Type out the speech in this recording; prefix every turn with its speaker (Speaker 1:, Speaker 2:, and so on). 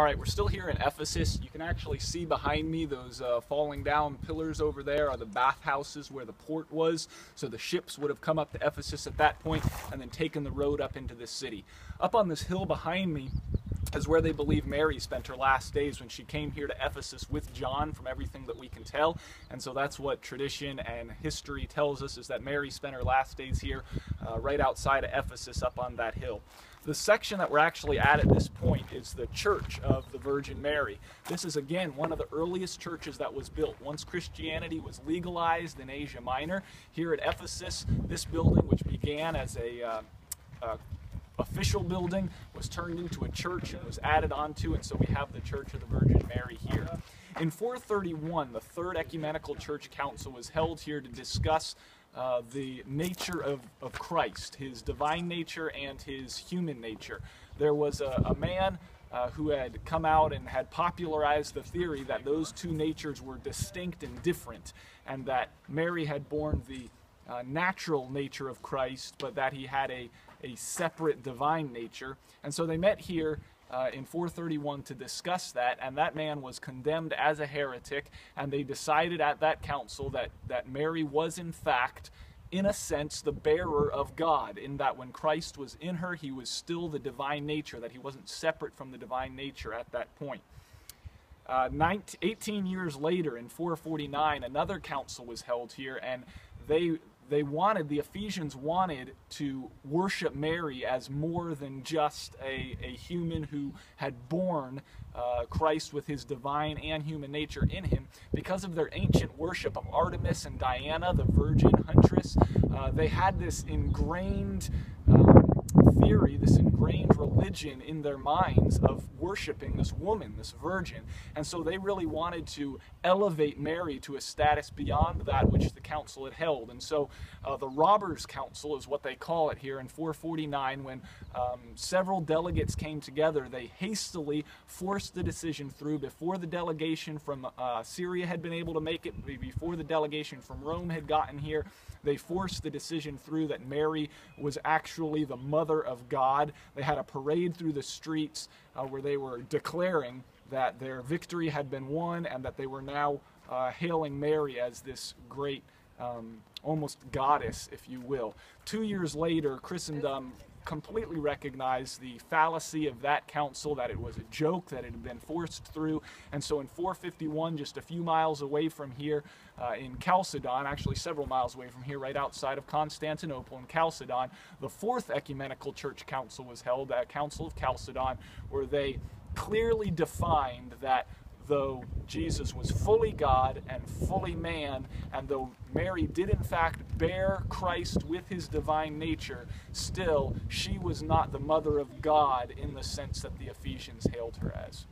Speaker 1: All right, we're still here in Ephesus. You can actually see behind me those falling down pillars over there are the bathhouses where the port was. So the ships would have come up to Ephesus at that point and then taken the road up into this city. Up on this hill behind me is where they believe Mary spent her last days when she came here to Ephesus with John, from everything that we can tell. And so that's what tradition and history tells us, is that Mary spent her last days here right outside of Ephesus up on that hill. The section that we're actually at this point is the Church of the Virgin Mary. This is, again, one of the earliest churches that was built. Once Christianity was legalized in Asia Minor, here at Ephesus, this building, which began as a official building, was turned into a church and was added onto, and so we have the Church of the Virgin Mary here. In 431, the Third Ecumenical Church Council was held here to discuss the nature of Christ, his divine nature and his human nature. There was a man who had come out and had popularized the theory that those two natures were distinct and different, and that Mary had borne the natural nature of Christ, but that he had a separate divine nature. And so they met here in 431 to discuss that, and that man was condemned as a heretic, and they decided at that council that Mary was in fact, in a sense, the bearer of God, in that when Christ was in her, he was still the divine nature, that he wasn't separate from the divine nature at that point. 18 years later, in 449, another council was held here, and the Ephesians wanted to worship Mary as more than just a human who had borne Christ with his divine and human nature in him. Because of their ancient worship of Artemis and Diana, the virgin huntress, they had this ingrained theory, this ingrained religion in their minds of worshiping this woman, this virgin. And so they really wanted to elevate Mary to a status beyond that which the council had held. And so the Robbers' Council is what they call it here in 449. When several delegates came together, they hastily forced the decision through before the delegation from Syria had been able to make it, before the delegation from Rome had gotten here. They forced the decision through that Mary was actually the mother of God. They had a parade through the streets where they were declaring that their victory had been won, and that they were now hailing Mary as this great, almost goddess, if you will. 2 years later, Christendom completely recognized the fallacy of that council, that it was a joke, that it had been forced through. And so in 451, just a few miles away from here in Chalcedon, actually several miles away from here, right outside of Constantinople in Chalcedon, the Fourth Ecumenical Church Council was held, that Council of Chalcedon, where they clearly defined that though Jesus was fully God and fully man, and though Mary did in fact bear Christ with his divine nature, still she was not the mother of God in the sense that the Ephesians hailed her as.